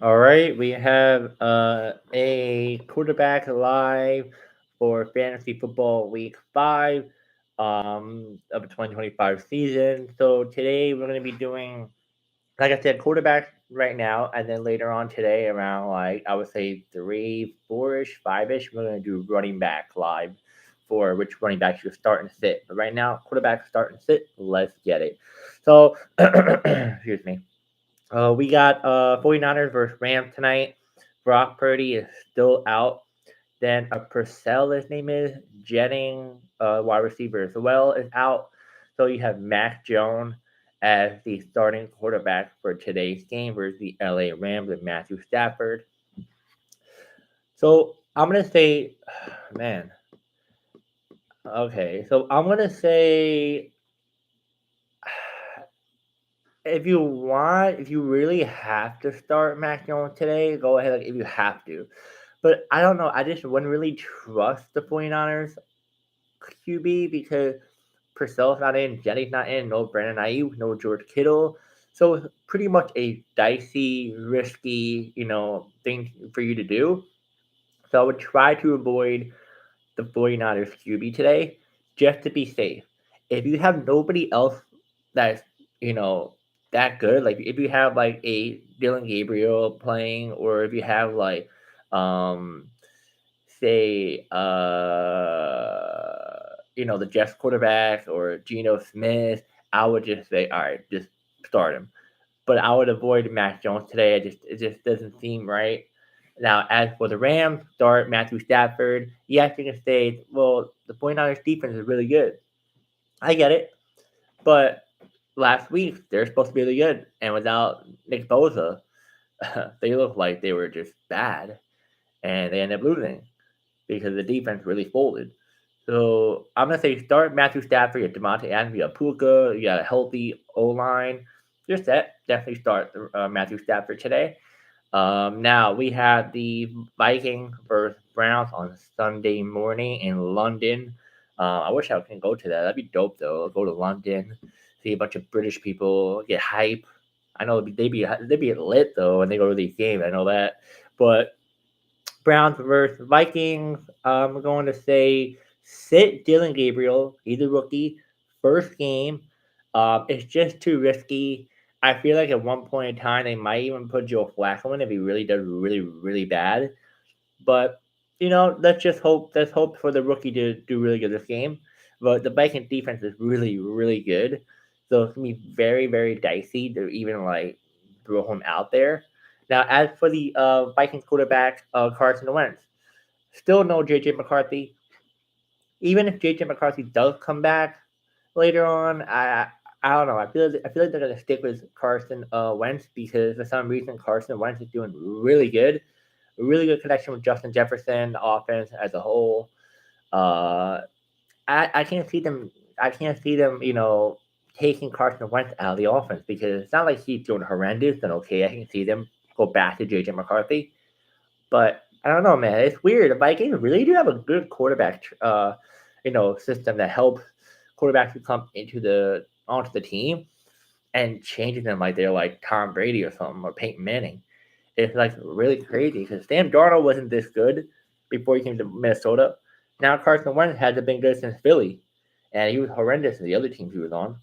All right, we have a quarterback live for fantasy football week 5 of the 2025 season. So today we're going to be doing, like I said, quarterback right now, and then later on today, around like I would say 3, 4ish, 5ish, we're going to do running back live for which running back should start and sit. But right now, quarterback start and sit. Let's get it. So, excuse me. We got 49ers versus Rams tonight. Brock Purdy is still out. Then Purcell, his name is Jennings, wide receiver as well, is out. So you have Mac Jones as the starting quarterback for today's game versus the LA Rams with Matthew Stafford. So I'm gonna say, man, okay. So I'm gonna say, if you really have to start Mac Jones today, go ahead. Like if you have to, but I don't know. I just wouldn't really trust the 49ers QB because Purcell's not in, Jenny's not in, no Brandon Ayuk, no George Kittle. So it's pretty much a dicey, risky, thing for you to do. So I would try to avoid the 49ers QB today just to be safe. If you have nobody else that's, you know, that good, like if you have like a Dylan Gabriel playing, or if you have like um say the Jets quarterback or Geno Smith, I would just say, all right, just start him. But I would avoid Mac Jones today. It just doesn't seem right. Now, as for the Rams, start Matthew Stafford. Yes, you can say, well, the 49ers defense is really good. I get it. But last week, they're supposed to be really good. And without Nick Bosa, they looked like they were just bad. And they ended up losing because the defense really folded. So I'm gonna say start Matthew Stafford, you got Devontae Adams, you got Puka, you got a healthy O line. Just that, definitely start Matthew Stafford today. Now we have the Vikings versus Browns on Sunday morning in London. I wish I can go to that. That'd be dope though. Go to London, see a bunch of British people, get hype. I know they'd be lit though when they go to these games. I know that, but Browns versus Vikings. I'm going to say sit Dylan Gabriel. He's a rookie, first game. It's just too risky. I feel like at one point in time they might even put Joe Flacco in if he really does really really bad. But let's just hope. Let's hope for the rookie to do really good this game. But the Vikings defense is really really good, so it's gonna be very very dicey to even like throw him out there. Now, as for the Vikings quarterback Carson Wentz, still no JJ McCarthy. Even if JJ McCarthy does come back later on, I don't know. I feel like they're gonna stick with Carson Wentz because for some reason Carson Wentz is doing really good. A really good connection with Justin Jefferson, the offense as a whole. Uh, I can't see them. I can't see them. Taking Carson Wentz out of the offense because it's not like he's doing horrendous and okay. I can see them go back to JJ McCarthy, but I don't know, man. It's weird. The Vikings really do have a good quarterback, system that helps quarterbacks who come onto the team and changes them like they're like Tom Brady or something or Peyton Manning. It's like really crazy because Sam Darnold wasn't this good before he came to Minnesota. Now Carson Wentz hasn't been good since Philly, and he was horrendous in the other teams he was on.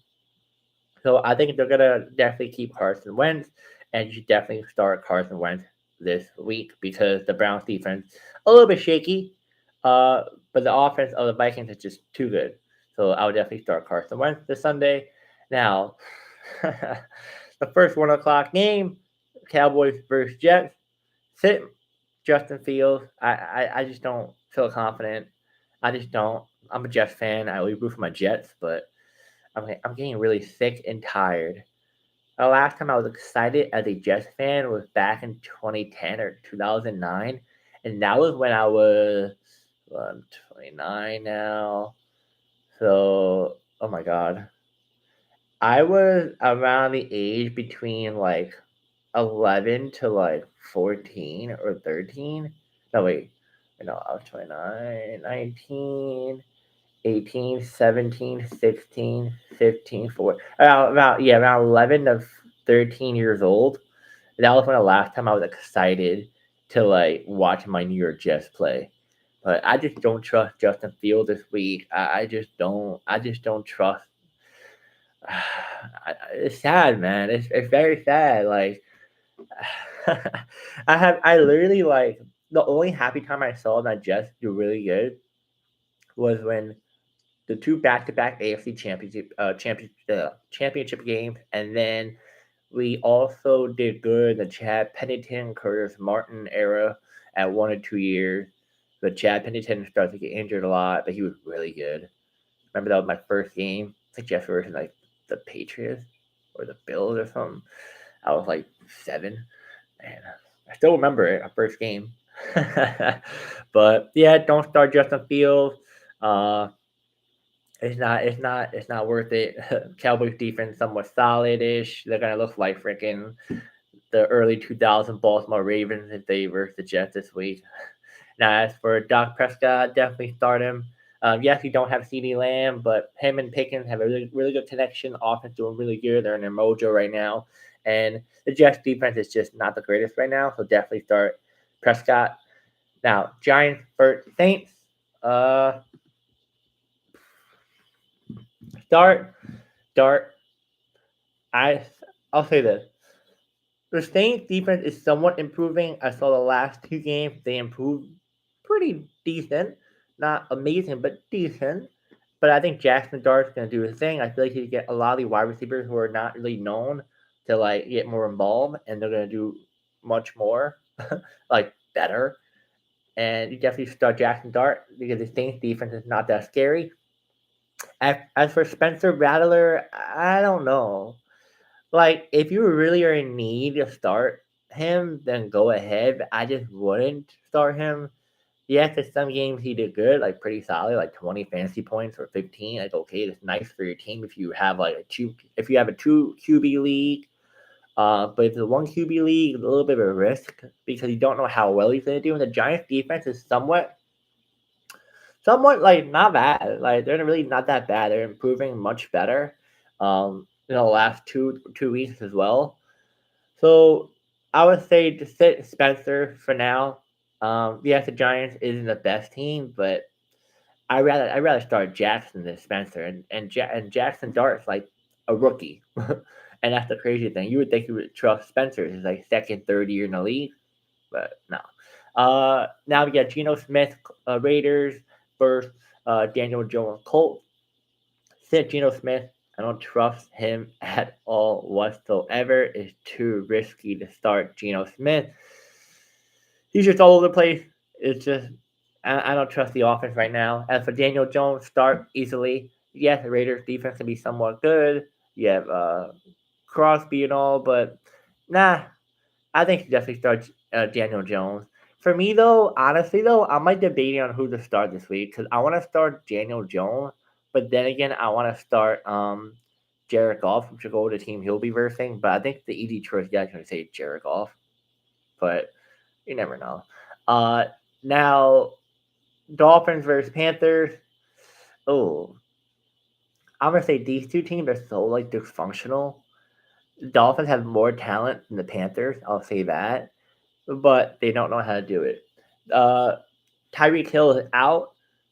So I think they're gonna definitely keep Carson Wentz, and you should definitely start Carson Wentz this week because the Browns defense a little bit shaky, uh, but the offense of the Vikings is just too good. So I would definitely start Carson Wentz this Sunday. Now, the first 1 o'clock game, Cowboys versus Jets. Sit Justin Fields. I just don't feel confident. I just don't. I'm a Jets fan. I always root for my Jets, but I'm getting really sick and tired. The last time I was excited as a Jets fan was back in 2010 or 2009, and that was when I was, well, I'm 29 now. So, oh my god, I was around the age between like 11 to like 14 or 13. No, wait. No, I was 29, 19, 18, 17, 16, 15, 4. Around 11 to 13 years old. That was one of the last time I was excited to like watch my New York Jets play. But I just don't trust Justin Fields this week. I just don't. I just don't trust. It's sad, man. It's very sad. Like I literally like the only happy time I saw that Jets do really good was when the two back-to-back AFC championship games, and then we also did good in the Chad Pennington, Curtis Martin era at 1 or 2 years. But Chad Pennington started to get injured a lot, but he was really good. Remember that was my first game, like Jeff versus like the Patriots or the Bills or something. I was like 7, and I still remember it, our first game. But yeah, don't start Justin Fields. Uh, it's not worth it. Cowboys defense somewhat solid-ish. They're gonna look like freaking the early 2000 Baltimore Ravens if they versus the Jets this week. Now, as for Dak Prescott, definitely start him. Yes, you don't have CeeDee Lamb, but him and Pickens have a really good connection. Offense doing really good. They're in their mojo right now. And the Jets defense is just not the greatest right now, so definitely start Prescott. Now, Giants for Saints. Uh, start, start. I I'll say this: the Saints defense is somewhat improving. I saw the last 2 games; they improved pretty decent, not amazing, but decent. But I think Jackson Dart's gonna do his thing. I feel like he get a lot of the wide receivers who are not really known to like get more involved, and they're gonna do much more, like better. And you definitely start Jackson Dart because the Saints defense is not that scary. As for Spencer Rattler, I don't know. Like, if you really are in need to start him, then go ahead. I just wouldn't start him. Yes, in some games he did good, like pretty solid, like 20 fantasy points or 15. Like, okay, it's nice for your team if you have like if you have a 2 QB league. But if it's a 1 QB league, it's a little bit of a risk because you don't know how well he's gonna do. And the Giants defense is somewhat like not bad. Like they're really not that bad. They're improving much better. In the last two weeks as well. So I would say to sit Spencer for now. Yes, the Giants isn't the best team, but I rather start Jackson than Spencer, and Jackson Dart's like a rookie, and that's the crazy thing. You would think you would trust Spencer. He's like second, third year in the league, but no. Now we got Geno Smith, Raiders versus Daniel Jones, Colts. Sit Geno Smith. I don't trust him at all whatsoever. It's too risky to start Geno Smith. He's just all over the place. It's just I don't trust the offense right now. As for Daniel Jones, start easily. Yes, the Raiders defense can be somewhat good. You have Crosby and all, but nah, I think you definitely start Daniel Jones. For me, though, honestly, though, I might debating on who to start this week because I want to start Daniel Jones, but then again, I want to start Jared Goff, which will go to the team he'll be versing. But I think the easy choice guy is going to say Jared Goff, but you never know. Uh, Now, Dolphins versus Panthers. Oh, I'm gonna say these two teams are so like dysfunctional. The Dolphins have more talent than the Panthers. I'll say that, but they don't know how to do it. Uh, Tyreek Hill is out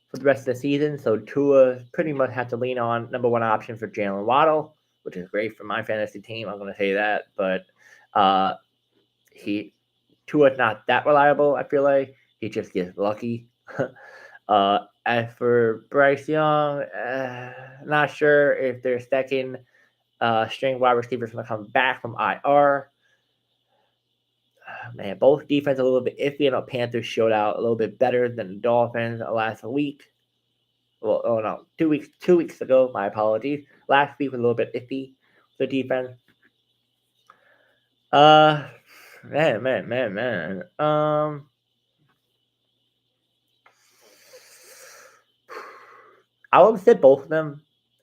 for the rest of the season, so Tua pretty much has to lean on number one option for Jalen Waddle, which is great for my fantasy team. I'm going to say that, but uh, he Tua's not that reliable. I feel like he just gets lucky. As for Bryce Young, not sure if their second string wide receivers going to come back from IR. Man, both defense a little bit iffy. I know Panthers showed out a little bit better than the Dolphins last week. Well, oh no, 2 weeks ago. My apologies. Last week was a little bit iffy. The defense. Uh, man. I would say both of them.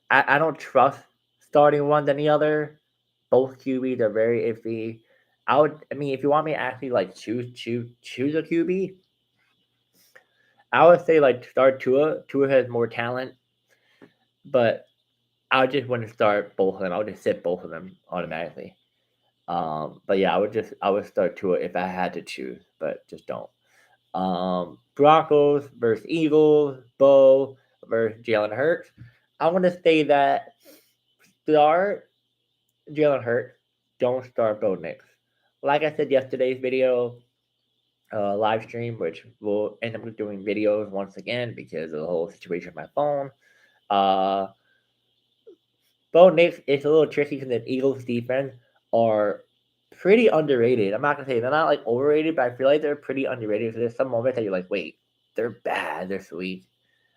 I don't trust starting one than the other. Both QBs are very iffy. I mean, if you want me to actually like choose a QB, I would say like start Tua. Tua has more talent, but I just wouldn't start both of them. I would just sit both of them automatically. But yeah, I would start Tua if I had to choose, but just don't. Broncos versus Eagles, Bo versus Jalen Hurts. I want to say that start Jalen Hurts, don't start Bo Nix. Like I said yesterday's video, live stream, which we'll end up doing videos once again because of the whole situation with my phone. Uh, Bo Nix is a little tricky because the Eagles defense are pretty underrated. I'm not gonna say they're not like overrated, but I feel like they're pretty underrated because there's some moments that you're like, wait, they're bad this week.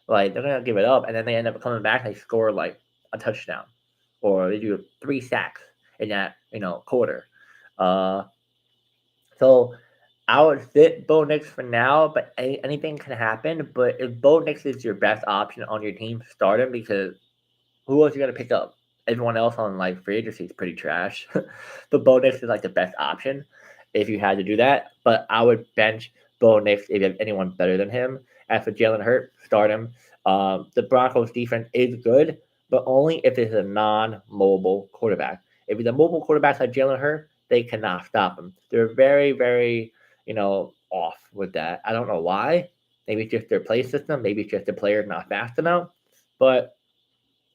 Like they're gonna give it up, and then they end up coming back and they score like a touchdown, or they do 3 sacks in that quarter. Uh, so I would sit Bo Nix for now, but anything can happen. But if Bo Nix is your best option on your team, start him because who else you gonna pick up? Everyone else on like free agency is pretty trash. But Bo Nix is like the best option if you had to do that. But I would bench Bo Nix if you have anyone better than him. As for Jalen Hurts, start him. The Broncos defense is good, but only if it's a non-mobile quarterback. If it's a mobile quarterback like Jalen Hurts, they cannot stop him. They're very, very, off with that. I don't know why. Maybe it's just their play system. Maybe it's just the player not fast enough. But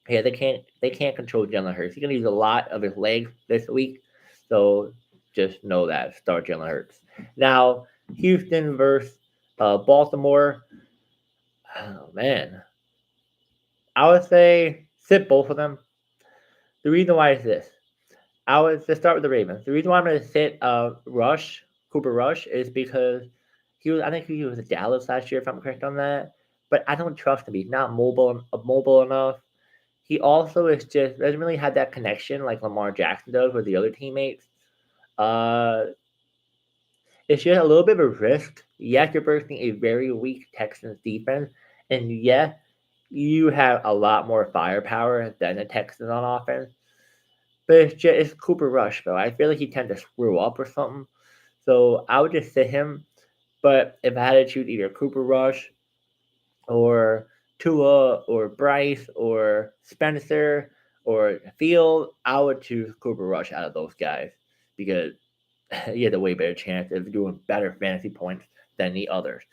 yeah, they can't control Jalen Hurts. He's gonna use a lot of his legs this week, so just know that. Start Jalen Hurts. Now, Houston versus Baltimore. Oh man, I would say sit both of them. The reason why is this. I would just start with the Ravens. The reason why I'm gonna sit Cooper Rush, is because I think he was at Dallas last year, if I'm correct on that. But I don't trust him. He's not mobile enough. He also is just doesn't really have that connection like Lamar Jackson does with the other teammates. Uh, it's just a little bit of a risk. Yes, you're bursting a very weak Texans defense, and yes, you have a lot more firepower than the Texans on offense. But it's Cooper Rush though. I feel like he tends to screw up or something. So I would just sit him. But if I had to choose either Cooper Rush or Tua or Bryce or Spencer or Field, I would choose Cooper Rush out of those guys because he has a way better chance of doing better fantasy points than the others.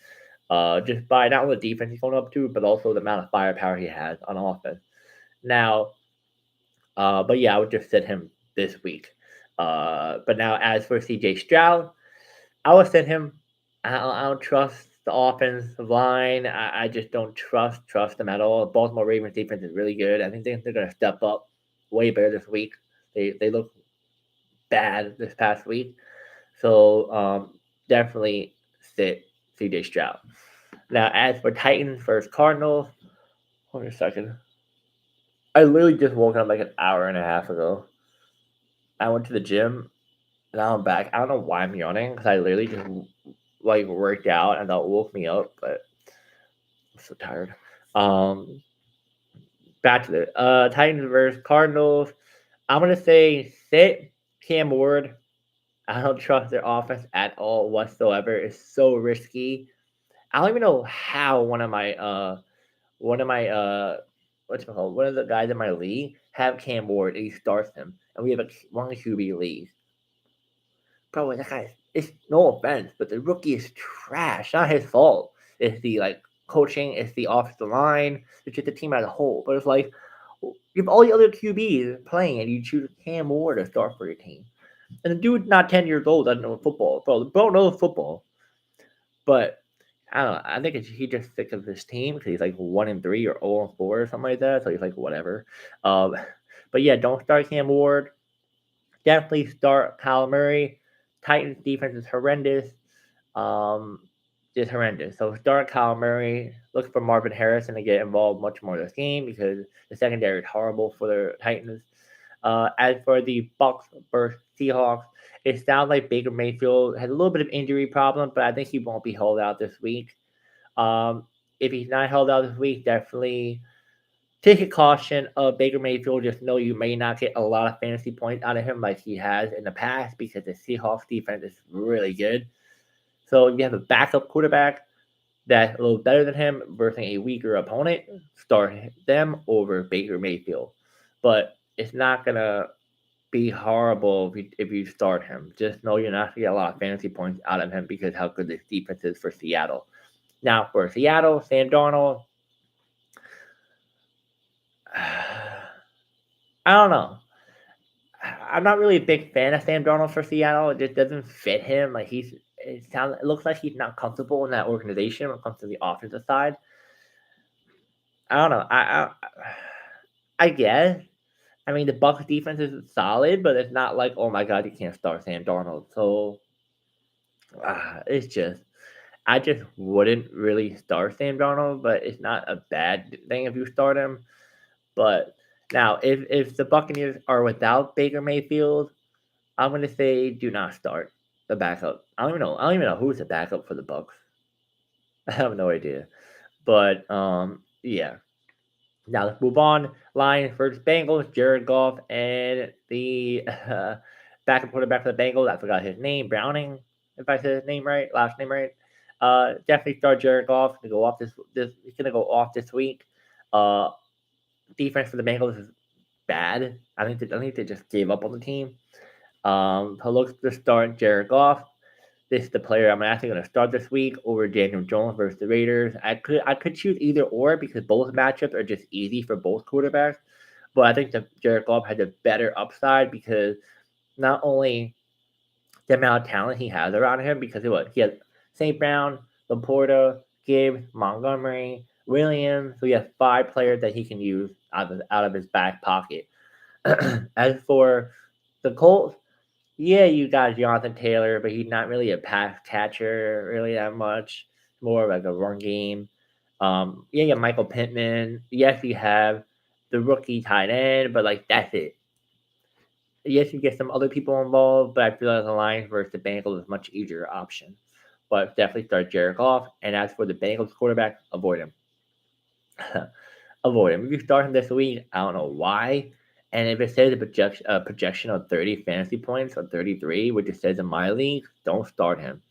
Just by not only the defense he's going up to, but also the amount of firepower he has on offense. Now, but yeah, I would just sit him this week. But now, as for CJ Stroud, I would sit him. I don't trust the offensive line. I just don't trust them at all. The Baltimore Ravens defense is really good. I think they're going to step up way better this week. They look bad this past week. So definitely sit CJ Stroud. Now, as for Titans versus Cardinals, hold on a second. I literally just woke up like an hour and a half ago. I went to the gym. Now I'm back. I don't know why I'm yawning because I literally just like worked out and that woke me up, but I'm so tired. Um, Back to the Titans versus Cardinals. I'm gonna say sit Cam Ward. I don't trust their offense at all whatsoever. It's so risky. I don't even know how one of my what's it called? One of the guys in my league have Cam Ward and he starts him, and we have a one QB league. Bro, that guy, it's no offense, but the rookie is trash. Not his fault. It's the like coaching, it's the offensive line, it's just the team as a whole. But it's like you have all the other QBs playing and you choose Cam Ward to start for your team. And the dude's not 10 years old, doesn't know football. Bro knows football. But I don't know. I think he's just sick of this team because he's like 1-3 or 0-4 or something like that. So he's like, whatever. Um, but yeah, don't start Cam Ward. Definitely start Kyle Murray. Titans defense is horrendous. Um, just horrendous. So start Kyle Murray. Look for Marvin Harrison to get involved much more in this game because the secondary is horrible for the Titans. As for the Bucks versus Seahawks, it sounds like Baker Mayfield has a little bit of injury problem, but I think he won't be held out this week. If he's not held out this week, definitely take a caution of Baker Mayfield. Just know you may not get a lot of fantasy points out of him like he has in the past because the Seahawks defense is really good. So if you have a backup quarterback that's a little better than him versus a weaker opponent, start them over Baker Mayfield. But it's not gonna. be horrible if you start him. Just know you're not going to get a lot of fantasy points out of him because how good this defense is for Seattle. Now, for Seattle, Sam Darnold, I don't know. I'm not really a big fan of Sam Darnold for Seattle. It just doesn't fit him. Like it looks like he's not comfortable in that organization when it comes to the offensive side. I don't know. I guess. I mean, the Bucs defense is solid, but it's not like, oh my god, you can't start Sam Darnold. So it's just, I just wouldn't really start Sam Darnold, but it's not a bad thing if you start him. But now, if the Buccaneers are without Baker Mayfield, I'm gonna say do not start the backup. I don't even know. I don't even know who's the backup for the Bucks. I have no idea. But yeah. Now let's move on. Lions versus Bengals. Jared Goff and the backup quarterback for the Bengals. I forgot his name. Browning, if I said his name right, last name right. Definitely start Jared Goff. To go off this. He's gonna go off this week. Uh, Defense for the Bengals is bad. I think they just gave up on the team. He'll look to start Jared Goff. This is the player I'm actually going to start this week over Daniel Jones versus the Raiders. I could choose either or because both matchups are just easy for both quarterbacks. But I think that Jared Goff has a better upside because not only the amount of talent he has around him, because he has St. Brown, Laporta, Gibbs, Montgomery, Williams. So he has 5 players that he can use out of his back pocket. As for the Colts, yeah, you got Jonathan Taylor, but he's not really a pass catcher really that much. More of like a run game. Yeah, you got Michael Pittman. Yes, you have the rookie tight end, but like that's it. Yes, you get some other people involved, but I feel like the Lions versus the Bengals is a much easier option. But definitely start Jared Goff. And as for the Bengals quarterback, avoid him. Avoid him. If you start him this week, I don't know why. And if it says a projection of 30 fantasy points or 33, which it says in my league, don't start him.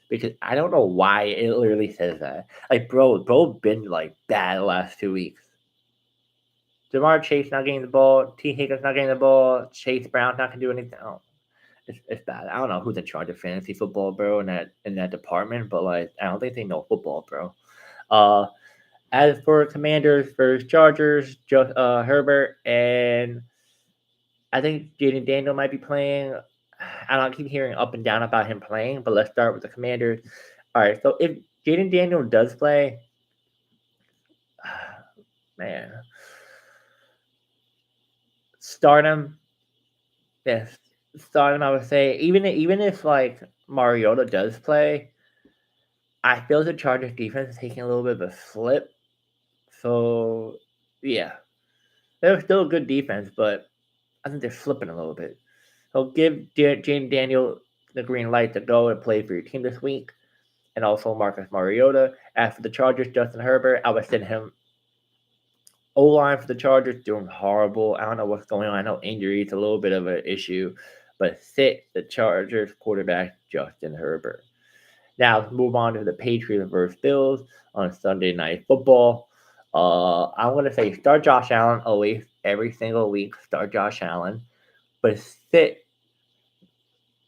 Because I don't know why it literally says that. Like, bro been like bad the last 2 weeks. Jamar Chase not getting the ball. T. Higgins not getting the ball. Chase Brown's not gonna do anything. Oh, it's bad. I don't know who's in charge of fantasy football, bro, in that department, but like I don't think they know football, bro. Uh, as for Commanders versus Chargers, Herbert and I think Jaden Daniel might be playing. I don't keep hearing up and down about him playing, but let's start with the Commanders. All right, so if Jaden Daniel does play, man, start him. Yes, start him. I would say even if like Mariota does play, I feel the Chargers defense is taking a little bit of a slip. So yeah, they're still a good defense, but I think they're slipping a little bit. So give Jaden Daniel the green light to go and play for your team this week, and also Marcus Mariota. As for the Chargers, Justin Herbert, I would send him O line for the Chargers doing horrible. I don't know what's going on. I know injury is a little bit of an issue, but sit the Chargers quarterback Justin Herbert. Now let's move on to the Patriots versus Bills on Sunday Night Football. I'm gonna say start Josh Allen always every single week. Start Josh Allen, but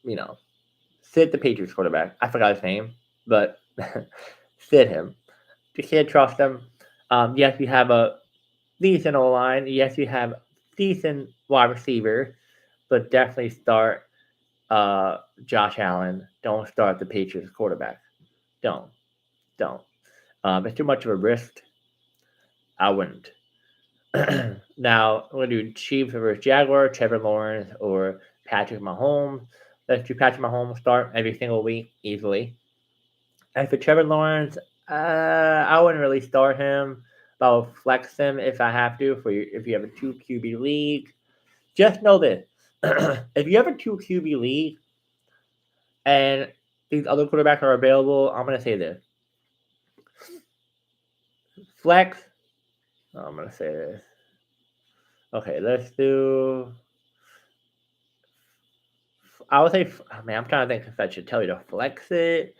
you know, sit the Patriots quarterback. I forgot his name, but sit him. You can't trust him. Yes, you have a decent O line. Yes, you have decent wide receiver, but definitely start Josh Allen. Don't start the Patriots quarterback. Don't. Don't. It's too much of a risk. I wouldn't. Now, I'm going to do Chiefs versus Jaguar, Trevor Lawrence, or Patrick Mahomes. Let's do Patrick Mahomes start every single week easily. As for Trevor Lawrence, I wouldn't really start him. But I'll flex him if I have to. If you have a 2 QB league, just know this: if you have a 2 QB league and these other quarterbacks are available, I'm gonna say this: flex. I'm gonna say this. Okay, let's do. I would say, oh, man, I'm trying to think if I should tell you to flex it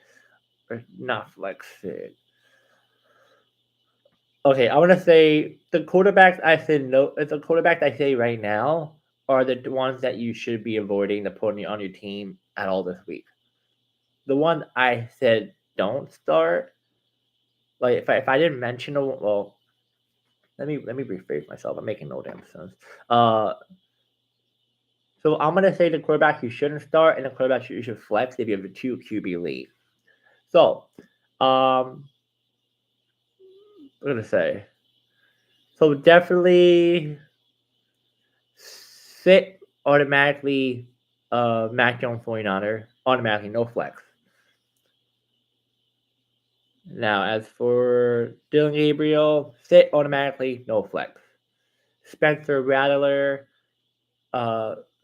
or not flex it. Okay, I'm gonna say the quarterbacks I said no. It's a quarterback I say right now are the ones that you should be avoiding to put on your team at all this week. The one I said don't start, like if I didn't mention them, well, let me rephrase myself. I'm making no damn sense. So I'm gonna say the quarterback you shouldn't start and the quarterback you should flex if you have a 2 QB league. So, I'm gonna say, so definitely sit automatically. Mac Jones 49er automatically no flex. Now, as for Dylan Gabriel, sit automatically, no flex. Spencer Rattler,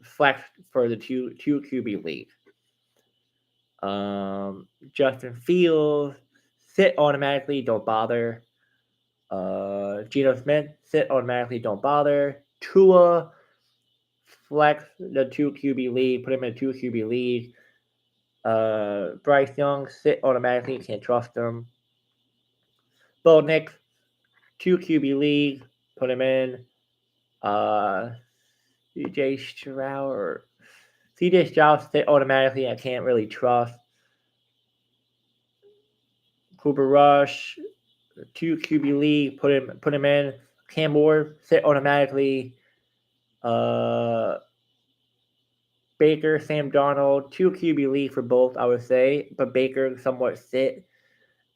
flex for the two QB league. Justin Fields, sit automatically, don't bother. Geno Smith, sit automatically, don't bother. Tua, flex the 2 QB league, put him in a 2 QB league. Bryce Young, sit automatically, can't trust him. Bo Nix, 2 QB league, put him in. CJ Stroud, sit automatically, I can't really trust. Cooper Rush, 2 QB league, put him in. Cam Ward, sit automatically. Baker, Sam Darnold, 2 QB league for both, I would say, but Baker somewhat sit.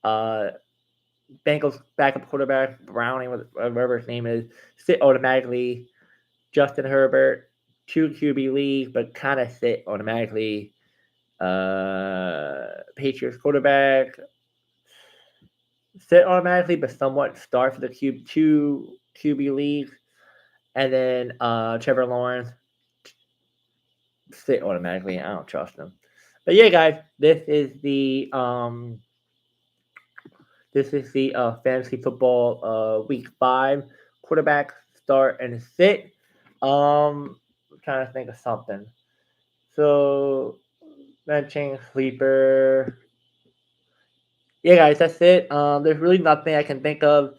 Bengals backup quarterback, Browning, whatever his name is, sit automatically. Justin Herbert, 2 QB league, but kind of sit automatically. Patriots quarterback, sit automatically, but somewhat start for the 2 QB league. And then Trevor Lawrence, sit automatically. I don't trust him. But yeah, guys, this is the fantasy football week 5 quarterback start and sit. I'm trying to think of something. So benching sleeper. Yeah, guys, that's it. There's really nothing I can think of.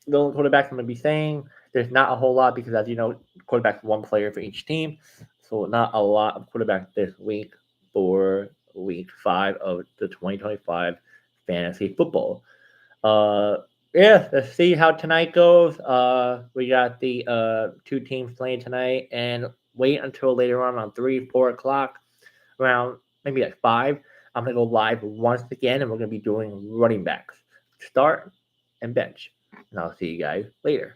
The only quarterbacks I'm gonna be saying. There's not a whole lot because, as you know, quarterback's one player for each team, so not a lot of quarterbacks this week for week 5 of the 2025 fantasy football. Yeah, let's see how tonight goes. We got the 2 teams playing tonight, and wait until later on 3, 4 o'clock, around maybe like 5. I'm gonna go live once again, and we're gonna be doing running backs, start and bench. And I'll see you guys later.